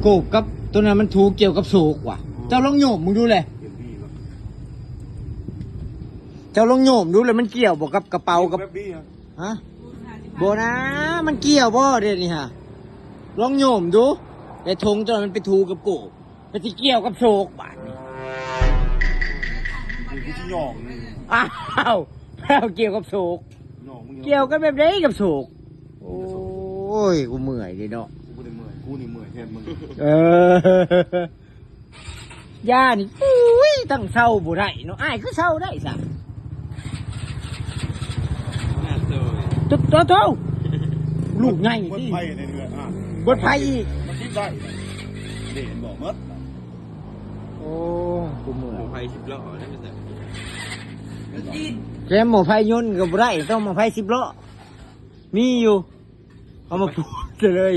โกบกับตัวนั้นมันถูกเกี่ยวกับโศกว่ะเจ้าลองโยมมึงดูเลยเจ้าลองโยมดูเลยมันเกี่ยวบอกกับกระเป๋ากับฮะโบนะมันเกี่ยวบ่เดี๋ยวนี้ฮะลองโยมดูไอ้ธงเจ้ามันไปถูกับโกบไปที่เกี่ยวกับโศกบาดนี่กูที่หยองนี่อ้าวแล้วเกี่ยวกับโศกเกี่ยวกันแบบไหนกับโศกโอ้ยกูเมื่อยดิเนาะกูนี่เมื่อยกูนี่เมื่อยแทนมึงย่านี่อุ้ยตั้งเศร้าบ่ได้เนาะอ้ายคือเศร้าได้ซะตุ๊ดโตลูกไงบน นี่ ไผ่ในเรือนบนไผอีกมันคิดได้เด่นบอกมัดโอ้กูเมื่อย ไฟ10 ล้อได้มั้ยจ๊ะแกหมอไฟยนต์ก็บ่ได้ต้องหมอไฟ10 ล้อมีอยู่เอามาพูดเลย